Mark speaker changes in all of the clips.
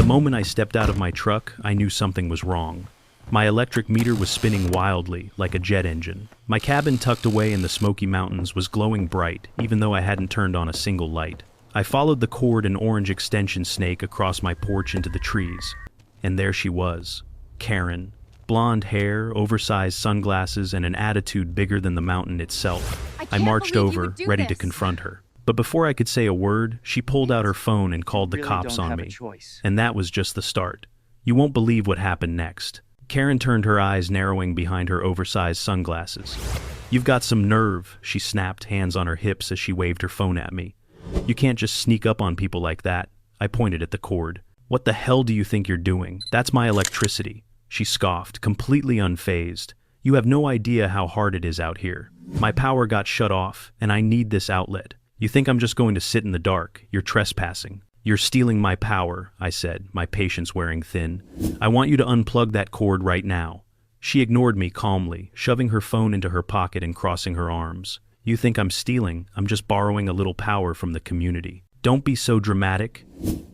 Speaker 1: moment I stepped out of my truck, I knew something was wrong. My electric meter was spinning wildly, like a jet engine. My cabin tucked away in the Smoky Mountains was glowing bright, even though I hadn't turned on a single light. I followed the cord and orange extension snake across my porch into the trees. And there she was, Karen. Blonde hair, oversized sunglasses, and an attitude bigger than the mountain itself. I marched over, ready to confront her. But before I could say a word, she pulled out her phone and called the cops on me. And that was just the start. You won't believe what happened next. Karen turned her eyes narrowing behind her oversized sunglasses. "You've got some nerve," she snapped, hands on her hips as she waved her phone at me. "You can't just sneak up on people like that." I pointed at the cord. "What the hell do you think you're doing? That's my electricity." She scoffed, completely unfazed. "You have no idea how hard it is out here. My power got shut off, and I need this outlet. You think I'm just going to sit in the dark? You're trespassing." "You're stealing my power," I said, my patience wearing thin. "I want you to unplug that cord right now." She ignored me calmly, shoving her phone into her pocket and crossing her arms. "You think I'm stealing? I'm just borrowing a little power from the community." "Don't be so dramatic."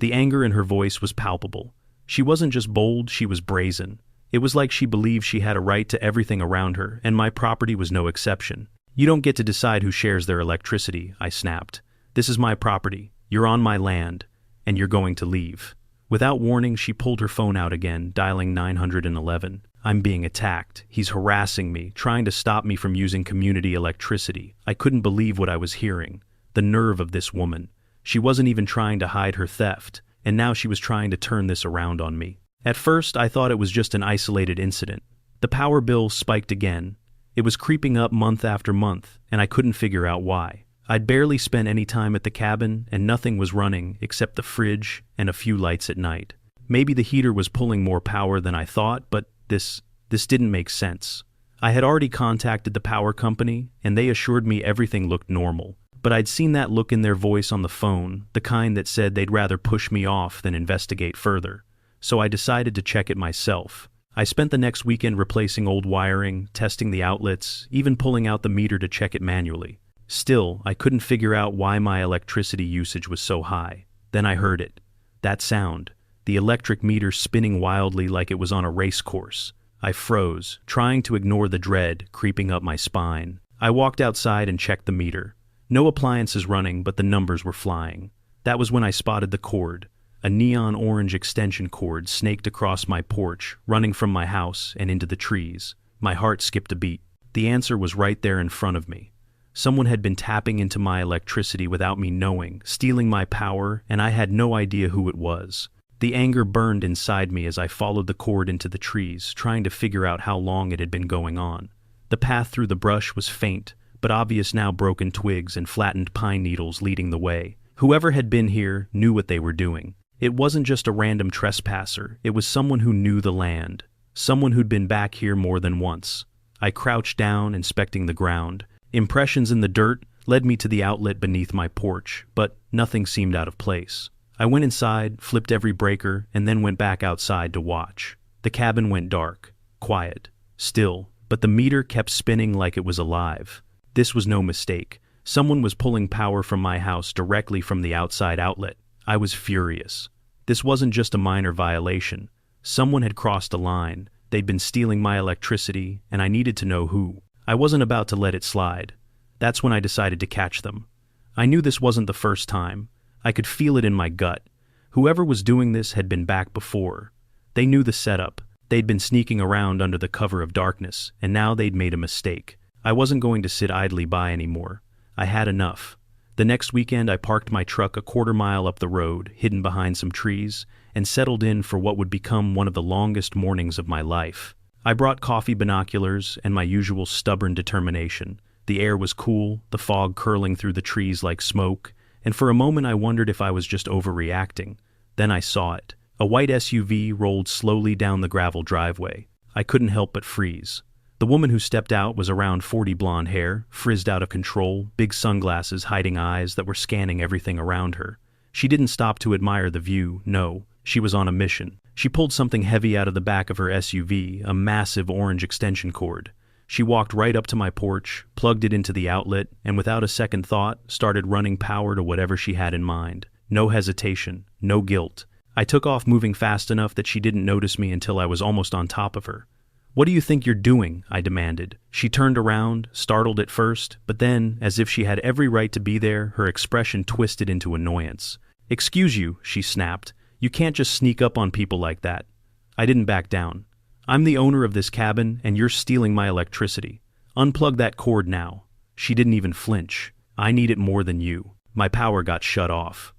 Speaker 1: The anger in her voice was palpable. She wasn't just bold, she was brazen. It was like she believed she had a right to everything around her, and my property was no exception. "You don't get to decide who shares their electricity," I snapped. "This is my property. You're on my land, and you're going to leave." Without warning, she pulled her phone out again, dialing 911. "I'm being attacked. He's harassing me, trying to stop me from using community electricity." I couldn't believe what I was hearing. The nerve of this woman. She wasn't even trying to hide her theft, and now she was trying to turn this around on me. At first, I thought it was just an isolated incident. The power bill spiked again. It was creeping up month after month, and I couldn't figure out why. I'd barely spent any time at the cabin, and nothing was running except the fridge and a few lights at night. Maybe the heater was pulling more power than I thought, but this didn't make sense. I had already contacted the power company, and they assured me everything looked normal. But I'd seen that look in their voice on the phone, the kind that said they'd rather push me off than investigate further. So I decided to check it myself. I spent the next weekend replacing old wiring, testing the outlets, even pulling out the meter to check it manually. Still, I couldn't figure out why my electricity usage was so high. Then I heard it. That sound. The electric meter spinning wildly like it was on a race course. I froze, trying to ignore the dread creeping up my spine. I walked outside and checked the meter. No appliances running, but the numbers were flying. That was when I spotted the cord. A neon orange extension cord snaked across my porch, running from my house and into the trees. My heart skipped a beat. The answer was right there in front of me. Someone had been tapping into my electricity without me knowing, stealing my power, and I had no idea who it was. The anger burned inside me as I followed the cord into the trees, trying to figure out how long it had been going on. The path through the brush was faint, but obvious now, broken twigs and flattened pine needles leading the way. Whoever had been here knew what they were doing. It wasn't just a random trespasser, it was someone who knew the land. Someone who'd been back here more than once. I crouched down, inspecting the ground. Impressions in the dirt led me to the outlet beneath my porch, but nothing seemed out of place. I went inside, flipped every breaker, and then went back outside to watch. The cabin went dark, quiet, still, but the meter kept spinning like it was alive. This was no mistake. Someone was pulling power from my house directly from the outside outlet. I was furious. This wasn't just a minor violation. Someone had crossed a line. They'd been stealing my electricity, and I needed to know who. I wasn't about to let it slide. That's when I decided to catch them. I knew this wasn't the first time. I could feel it in my gut. Whoever was doing this had been back before. They knew the setup. They'd been sneaking around under the cover of darkness, and now they'd made a mistake. I wasn't going to sit idly by anymore. I had enough. The next weekend, I parked my truck a quarter-mile up the road, hidden behind some trees, and settled in for what would become one of the longest mornings of my life. I brought coffee, binoculars, and my usual stubborn determination. The air was cool, the fog curling through the trees like smoke, and for a moment I wondered if I was just overreacting. Then I saw it. A white SUV rolled slowly down the gravel driveway. I couldn't help but freeze. The woman who stepped out was around 40, blonde hair, frizzed out of control, big sunglasses hiding eyes that were scanning everything around her. She didn't stop to admire the view, no, she was on a mission. She pulled something heavy out of the back of her SUV, a massive orange extension cord. She walked right up to my porch, plugged it into the outlet, and without a second thought, started running power to whatever she had in mind. No hesitation, no guilt. I took off, moving fast enough that she didn't notice me until I was almost on top of her. "What do you think you're doing?" I demanded. She turned around, startled at first, but then, as if she had every right to be there, her expression twisted into annoyance. "Excuse you," she snapped. "You can't just sneak up on people like that." I didn't back down. "I'm the owner of this cabin, and you're stealing my electricity. Unplug that cord now." She didn't even flinch. "I need it more than you. My power got shut off."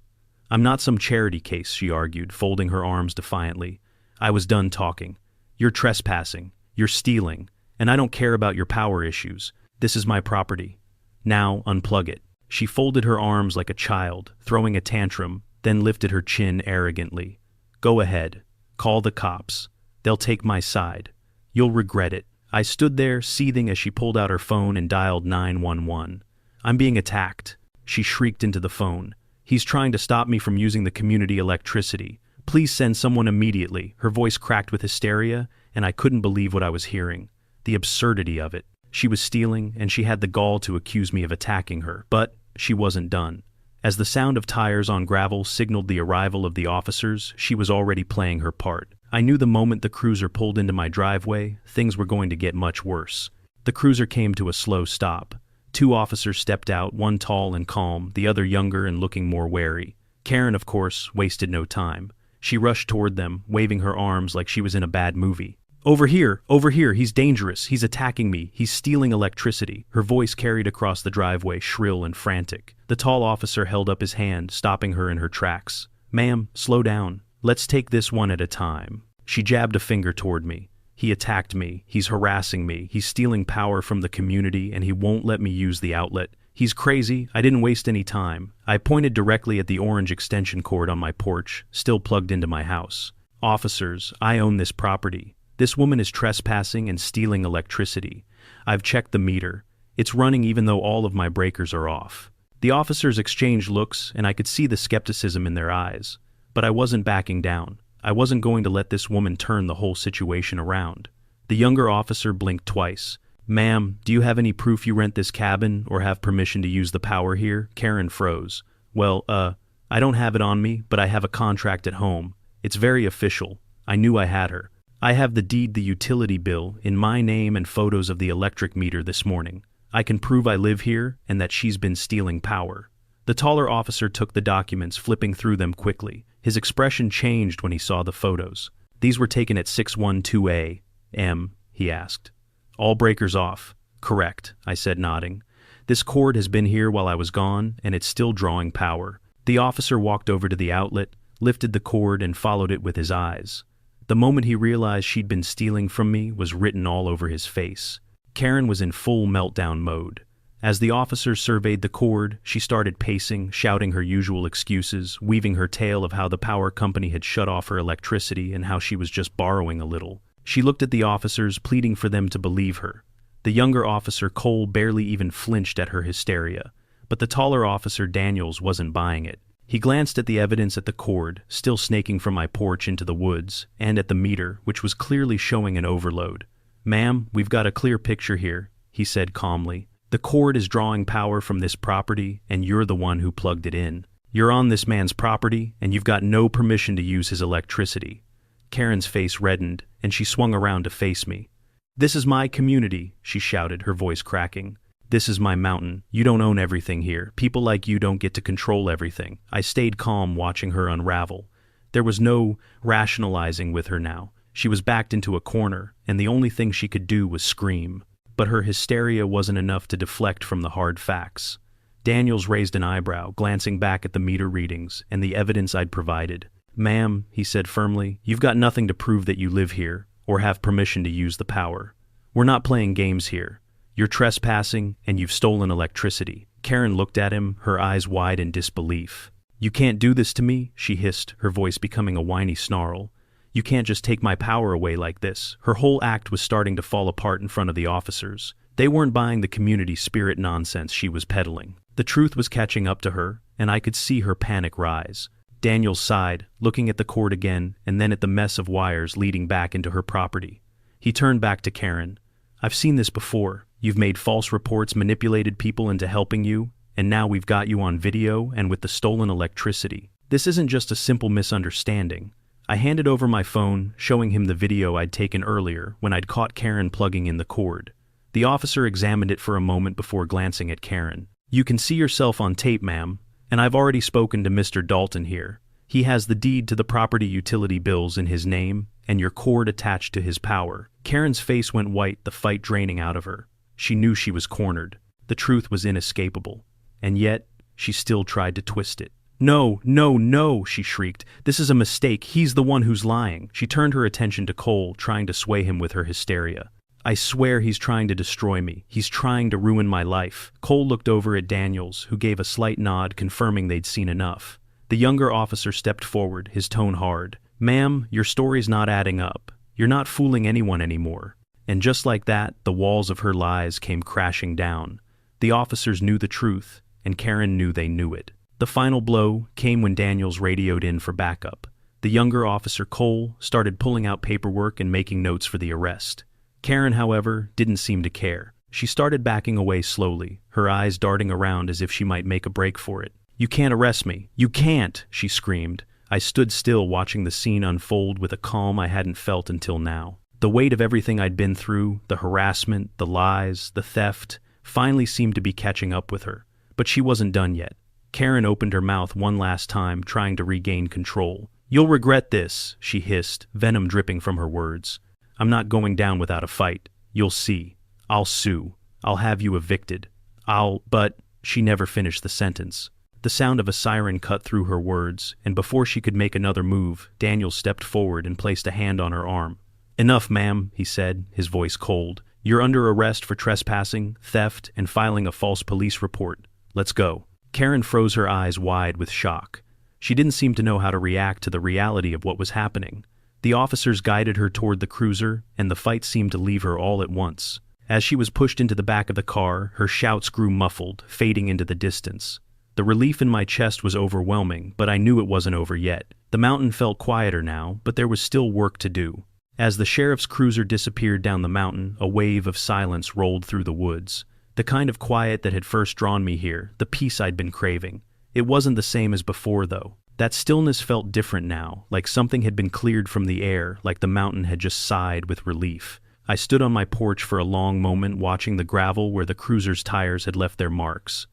Speaker 1: "I'm not some charity case," she argued, folding her arms defiantly. I was done talking. "You're trespassing. You're stealing. And I don't care about your power issues. This is my property. Now unplug it." She folded her arms like a child, throwing a tantrum, then lifted her chin arrogantly. "Go ahead. Call the cops. They'll take my side. You'll regret it." I stood there, seething as she pulled out her phone and dialed 911. "I'm being attacked," she shrieked into the phone. "He's trying to stop me from using the community electricity. Please send someone immediately." Her voice cracked with hysteria, and I couldn't believe what I was hearing. The absurdity of it. She was stealing, and she had the gall to accuse me of attacking her. But she wasn't done. As the sound of tires on gravel signaled the arrival of the officers, she was already playing her part. I knew the moment the cruiser pulled into my driveway, things were going to get much worse. The cruiser came to a slow stop. 2 officers stepped out, one tall and calm, the other younger and looking more wary. Karen, of course, wasted no time. She rushed toward them, waving her arms like she was in a bad movie. Over here, he's dangerous, he's attacking me, he's stealing electricity." Her voice carried across the driveway, shrill and frantic. The tall officer held up his hand, stopping her in her tracks. "Ma'am, slow down. Let's take this one at a time." She jabbed a finger toward me. "He attacked me, he's harassing me, he's stealing power from the community, and he won't let me use the outlet. He's crazy." I didn't waste any time. I pointed directly at the orange extension cord on my porch, still plugged into my house. "Officers, I own this property. This woman is trespassing and stealing electricity. I've checked the meter. It's running even though all of my breakers are off." The officers exchanged looks, and I could see the skepticism in their eyes. But I wasn't backing down. I wasn't going to let this woman turn the whole situation around. The younger officer blinked twice. "Ma'am, do you have any proof you rent this cabin or have permission to use the power here?" Karen froze. "Well, I don't have it on me, but I have a contract at home. It's very official. I knew I had her. I have the deed, the utility bill, in my name and photos of the electric meter this morning. I can prove I live here and that she's been stealing power." The taller officer took the documents, flipping through them quickly. His expression changed when he saw the photos. "These were taken at 612 a.m., he asked. "All breakers off." "Correct," I said, nodding. "This cord has been here while I was gone, and it's still drawing power." The officer walked over to the outlet, lifted the cord, and followed it with his eyes. The moment he realized she'd been stealing from me was written all over his face. Karen was in full meltdown mode. As the officers surveyed the cord, she started pacing, shouting her usual excuses, weaving her tale of how the power company had shut off her electricity and how she was just borrowing a little. She looked at the officers, pleading for them to believe her. The younger officer, Cole, barely even flinched at her hysteria. But the taller officer, Daniels, wasn't buying it. He glanced at the evidence, at the cord, still snaking from my porch into the woods, and at the meter, which was clearly showing an overload. "Ma'am, we've got a clear picture here," he said calmly. "The cord is drawing power from this property, and you're the one who plugged it in. You're on this man's property, and you've got no permission to use his electricity." Karen's face reddened, and she swung around to face me. "This is my community," she shouted, her voice cracking. "This is my mountain. You don't own everything here. People like you don't get to control everything." I stayed calm, watching her unravel. There was no rationalizing with her now. She was backed into a corner, and the only thing she could do was scream. But her hysteria wasn't enough to deflect from the hard facts. Daniels raised an eyebrow, glancing back at the meter readings and the evidence I'd provided. "Ma'am," he said firmly, "you've got nothing to prove that you live here or have permission to use the power. We're not playing games here. You're trespassing, and you've stolen electricity." Karen looked at him, her eyes wide in disbelief. "You can't do this to me," she hissed, her voice becoming a whiny snarl. "You can't just take my power away like this." Her whole act was starting to fall apart in front of the officers. They weren't buying the community spirit nonsense she was peddling. The truth was catching up to her, and I could see her panic rise. Daniels sighed, looking at the cord again, and then at the mess of wires leading back into her property. He turned back to Karen. "I've seen this before. You've made false reports, manipulated people into helping you, and now we've got you on video and with the stolen electricity. This isn't just a simple misunderstanding. I handed over my phone, showing him the video I'd taken earlier when I'd caught Karen plugging in the cord. The officer examined it for a moment before glancing at Karen. "You can see yourself on tape, ma'am, and I've already spoken to Mr. Dalton here. He has the deed to the property utility bills in his name, and your cord attached to his power." Karen's face went white, the fight draining out of her. She knew she was cornered. The truth was inescapable. And yet, she still tried to twist it. "No, no, no," she shrieked. "This is a mistake. He's the one who's lying." She turned her attention to Cole, trying to sway him with her hysteria. "I swear he's trying to destroy me. He's trying to ruin my life." Cole looked over at Daniels, who gave a slight nod, confirming they'd seen enough. The younger officer stepped forward, his tone hard. "Ma'am, your story's not adding up. You're not fooling anyone anymore." And just like that, the walls of her lies came crashing down. The officers knew the truth, and Karen knew they knew it. The final blow came when Daniels radioed in for backup. The younger officer, Cole, started pulling out paperwork and making notes for the arrest. Karen, however, didn't seem to care. She started backing away slowly, her eyes darting around as if she might make a break for it. "You can't arrest me. You can't!" she screamed. I stood still, watching the scene unfold with a calm I hadn't felt until now. The weight of everything I'd been through, the harassment, the lies, the theft, finally seemed to be catching up with her. But she wasn't done yet. Karen opened her mouth one last time, trying to regain control. "You'll regret this," she hissed, venom dripping from her words. "I'm not going down without a fight. You'll see. I'll sue. I'll have you evicted. But..." She never finished the sentence. The sound of a siren cut through her words, and before she could make another move, Daniel stepped forward and placed a hand on her arm. "Enough, ma'am," he said, his voice cold. "You're under arrest for trespassing, theft, and filing a false police report. Let's go." Karen froze her eyes wide with shock. She didn't seem to know how to react to the reality of what was happening. The officers guided her toward the cruiser, and the fight seemed to leave her all at once. As she was pushed into the back of the car, her shouts grew muffled, fading into the distance. The relief in my chest was overwhelming, but I knew it wasn't over yet. The mountain felt quieter now, but there was still work to do. As the sheriff's cruiser disappeared down the mountain, a wave of silence rolled through the woods. The kind of quiet that had first drawn me here, the peace I'd been craving. It wasn't the same as before, though. That stillness felt different now, like something had been cleared from the air, like the mountain had just sighed with relief. I stood on my porch for a long moment, watching the gravel where the cruiser's tires had left their marks.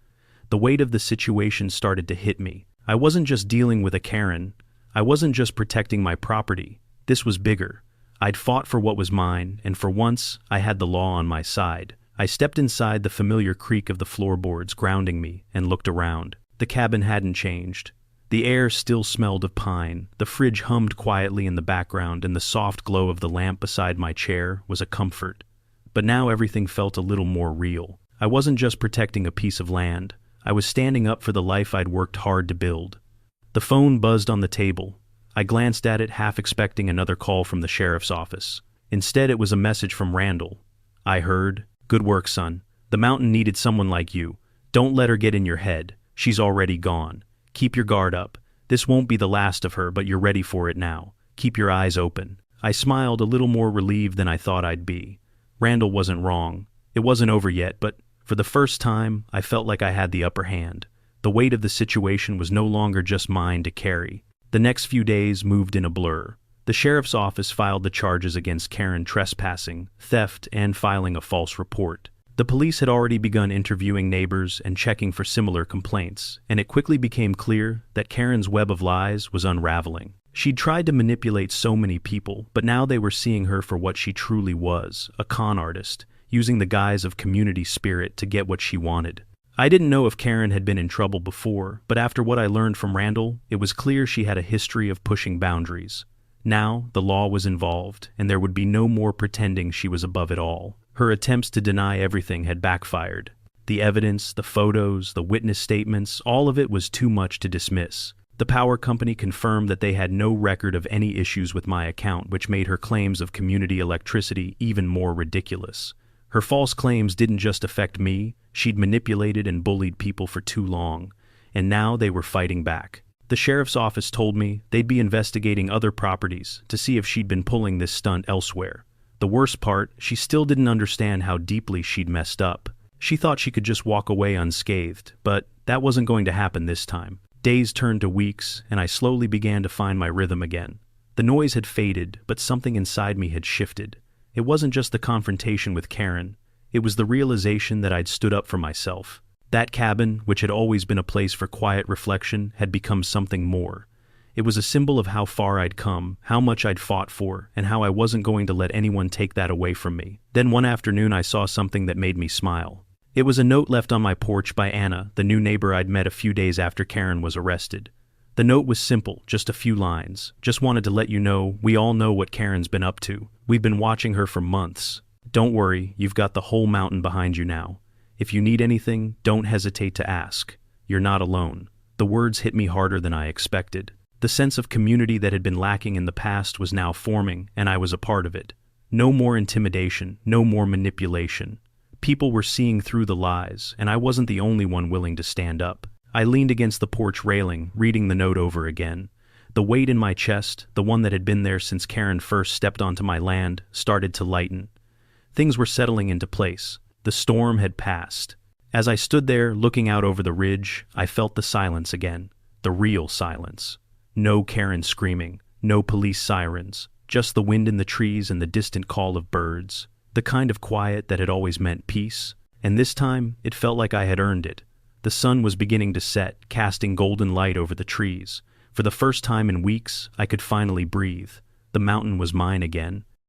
Speaker 1: The weight of the situation started to hit me. I wasn't just dealing with a Karen. I wasn't just protecting my property. This was bigger. I'd fought for what was mine, and for once, I had the law on my side. I stepped inside, the familiar creak of the floorboards grounding me, and looked around. The cabin hadn't changed. The air still smelled of pine, the fridge hummed quietly in the background, and the soft glow of the lamp beside my chair was a comfort. But now everything felt a little more real. I wasn't just protecting a piece of land. I was standing up for the life I'd worked hard to build. The phone buzzed on the table. I glanced at it, half expecting another call from the sheriff's office. Instead, it was a message from Randall. I heard, "Good work, son. The mountain needed someone like you. Don't let her get in your head. She's already gone. Keep your guard up. This won't be the last of her, but you're ready for it now. Keep your eyes open." I smiled, a little more relieved than I thought I'd be. Randall wasn't wrong. It wasn't over yet, but for the first time, I felt like I had the upper hand. The weight of the situation was no longer just mine to carry. The next few days moved in a blur. The sheriff's office filed the charges against Karen: trespassing, theft, and filing a false report. The police had already begun interviewing neighbors and checking for similar complaints, and it quickly became clear that Karen's web of lies was unraveling. She'd tried to manipulate so many people, but now they were seeing her for what she truly was, a con artist, using the guise of community spirit to get what she wanted. I didn't know if Karen had been in trouble before, but after what I learned from Randall, it was clear she had a history of pushing boundaries. Now, the law was involved, and there would be no more pretending she was above it all. Her attempts to deny everything had backfired. The evidence, the photos, the witness statements, all of it was too much to dismiss. The power company confirmed that they had no record of any issues with my account, which made her claims of community electricity even more ridiculous. Her false claims didn't just affect me. She'd manipulated and bullied people for too long, and now they were fighting back. The sheriff's office told me they'd be investigating other properties to see if she'd been pulling this stunt elsewhere. The worst part, she still didn't understand how deeply she'd messed up. She thought she could just walk away unscathed, but that wasn't going to happen this time. Days turned to weeks, and I slowly began to find my rhythm again. The noise had faded, but something inside me had shifted. It wasn't just the confrontation with Karen. It was the realization that I'd stood up for myself. That cabin, which had always been a place for quiet reflection, had become something more. It was a symbol of how far I'd come, how much I'd fought for, and how I wasn't going to let anyone take that away from me. Then one afternoon I saw something that made me smile. It was a note left on my porch by Anna, the new neighbor I'd met a few days after Karen was arrested. The note was simple, just a few lines. Just wanted to let you know, we all know what Karen's been up to. We've been watching her for months. Don't worry, you've got the whole mountain behind you now. If you need anything, don't hesitate to ask. You're not alone. The words hit me harder than I expected. The sense of community that had been lacking in the past was now forming, and I was a part of it. No more intimidation, no more manipulation. People were seeing through the lies, and I wasn't the only one willing to stand up. I leaned against the porch railing, reading the note over again. The weight in my chest, the one that had been there since Karen first stepped onto my land, started to lighten. Things were settling into place. The storm had passed. As I stood there, looking out over the ridge, I felt the silence again. The real silence. No Karen screaming, no police sirens, just the wind in the trees and the distant call of birds. The kind of quiet that had always meant peace. And this time, it felt like I had earned it. The sun was beginning to set, casting golden light over the trees. For the first time in weeks, I could finally breathe. The mountain was mine again,